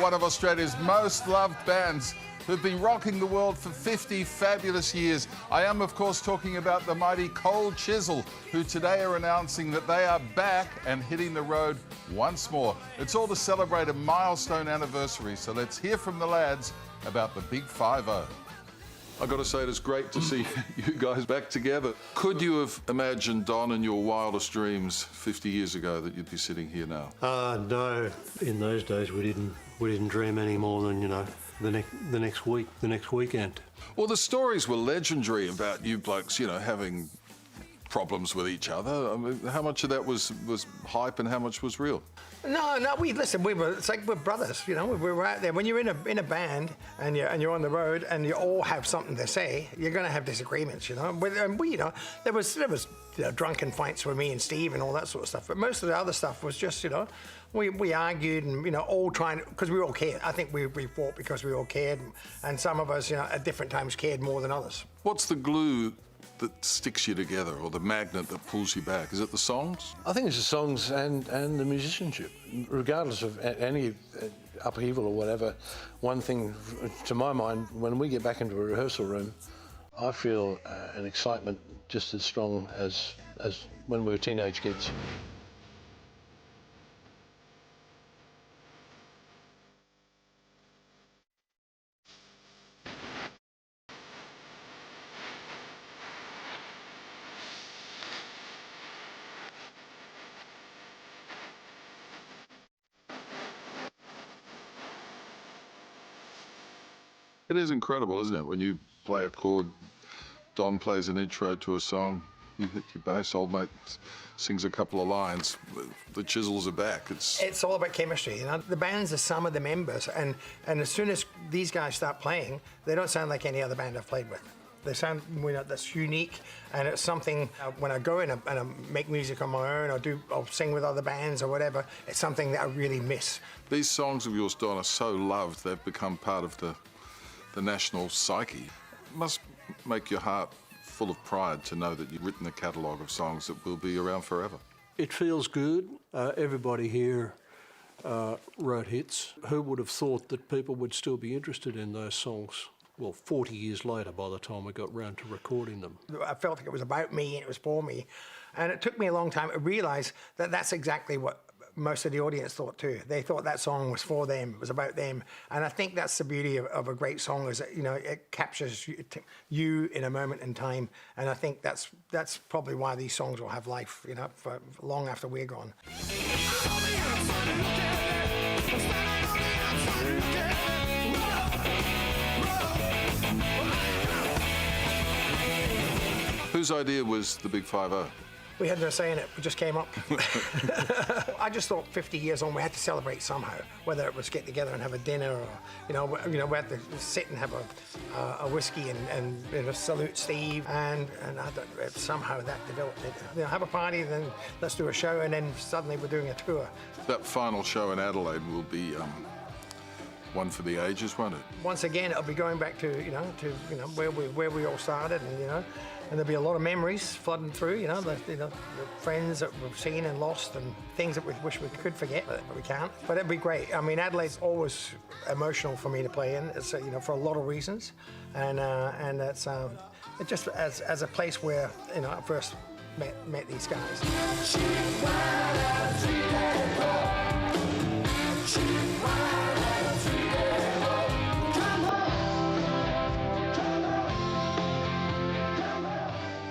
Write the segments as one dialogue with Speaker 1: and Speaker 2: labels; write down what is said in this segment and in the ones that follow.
Speaker 1: one of Australia's most loved bands who've been rocking the world for 50 fabulous years. I am, of course, talking about the mighty Chisel, who today are announcing that they are back and hitting the road once more. It's all to celebrate a milestone anniversary, so let's hear from the lads about the Big 5-0. I've got to say, it's great to see you guys back together. Could you have imagined, Don, in your wildest dreams 50 years ago that you'd be sitting here now?
Speaker 2: No. In those days, we didn't dream any more than, you know, the next weekend.
Speaker 1: Well, the stories were legendary about you blokes, you know, having problems with each other. I mean, how much of that was hype and how much was real?
Speaker 3: No, it's like we're brothers, you know. We were out there. When you're in a band and you're on the road and you all have something to say, you're going to have disagreements, you know. And we, you know, there was you know, drunken fights with me and Steve and all that sort of stuff. But most of the other stuff was just, you know, we argued and, you know, all trying, because we all cared. I think we fought because we all cared, and some of us, you know, at different times cared more than others.
Speaker 1: What's the glue that sticks you together, or the magnet that pulls you back? Is it the songs?
Speaker 2: I think it's the songs and the musicianship. Regardless of any upheaval or whatever, one thing, to my mind, when we get back into a rehearsal room, I feel an excitement just as strong as when we were teenage kids.
Speaker 1: It is incredible, isn't it? When you play a chord, Don plays an intro to a song, you hit your bass, old mate sings a couple of lines, the Chisels are back.
Speaker 3: It's all about chemistry, you know. The band's the sum of the members, and as soon as these guys start playing, they don't sound like any other band I've played with. They sound, you know, that's unique, and it's something, when I go in and I make music on my own, I'll sing with other bands or whatever, it's something that I really miss.
Speaker 1: These songs of yours, Don, are so loved, they've become part of the national psyche. It must make your heart full of pride to know that you've written a catalogue of songs that will be around forever.
Speaker 2: It feels good. Everybody here wrote hits. Who would have thought that people would still be interested in those songs? Well, 40 years later, by the time we got round to recording them. I
Speaker 3: felt like it was about me and it was for me. And it took me a long time to realise that that's exactly what most of the audience thought too. They thought that song was for them, it was about them. And I think that's the beauty of a great song, is that, you know, it captures you in a moment in time. And I think that's probably why these songs will have life, you know, for long after we're gone.
Speaker 1: Whose idea was the Big 5-0?
Speaker 3: We had no say in it, it just came up. I just thought 50 years on, we had to celebrate somehow, whether it was get together and have a dinner, or, you know, we had to sit and have a whiskey and you know, salute Steve, and somehow that developed. You know, have a party, then let's do a show, and then suddenly we're doing a tour.
Speaker 1: That final show in Adelaide will be one for the ages, won't it?
Speaker 3: Once again, it'll be going back to where we all started, and, you know, and there'll be a lot of memories flooding through, you know, the friends that we've seen and lost, and things that we wish we could forget, but we can't. But it'd be great. I mean, Adelaide's always emotional for me to play in. It's, you know, for a lot of reasons, and it's it just as a place where, you know, I first met these guys.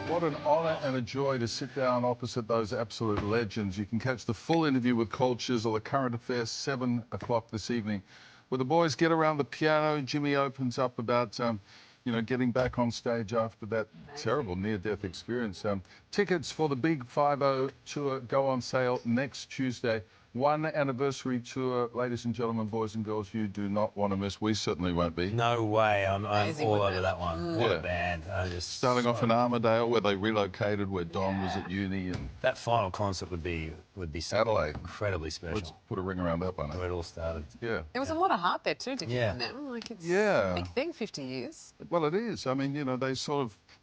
Speaker 1: What an honour and a joy to sit down opposite those absolute legends. You can catch the full interview with Chisel, The Current Affairs, 7 o'clock this evening. Where the boys get around the piano, Jimmy opens up about, you know, getting back on stage after that terrible near-death experience. Tickets for the Big 5-0 tour go on sale next Tuesday. 1 anniversary tour, ladies and gentlemen, boys and girls, you do not want to miss. We certainly won't be.
Speaker 4: No way, I'm all over that one. What a band.
Speaker 1: Starting off in Armidale, where they relocated, where Don was at uni, and
Speaker 4: that final concert would be
Speaker 1: Adelaide.
Speaker 4: Incredibly special.
Speaker 1: Let's put a ring around that one.
Speaker 4: Where it all started.
Speaker 1: Yeah.
Speaker 5: There was a lot of heart there too, didn't
Speaker 4: yeah.
Speaker 5: you? Like, it's a big thing, 50 years.
Speaker 1: Well, it is. I mean, you know, they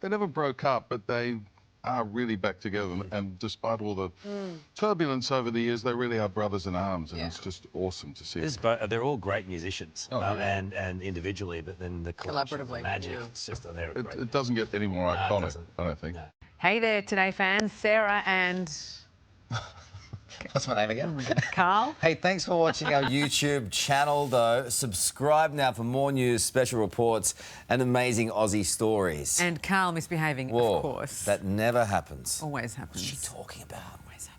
Speaker 1: never broke up, but they are really back together. And despite all the turbulence over the years, they really are brothers in arms, and it's just awesome to see.
Speaker 4: They're all great musicians, and individually, but then the collection, the
Speaker 5: Collaboratively,
Speaker 4: magic,
Speaker 5: yeah.
Speaker 4: it's just they're great.
Speaker 1: It doesn't get any more iconic, I don't think.
Speaker 5: Hey there, Today fans. Sarah and
Speaker 6: What's my name again?
Speaker 5: Carl.
Speaker 6: Hey, thanks for watching our YouTube channel, though. Subscribe now for more news, special reports, and amazing Aussie stories.
Speaker 5: And Carl misbehaving,
Speaker 6: Whoa,
Speaker 5: of course.
Speaker 6: that never happens.
Speaker 5: Always happens.
Speaker 6: What's she talking about?
Speaker 5: Always happens.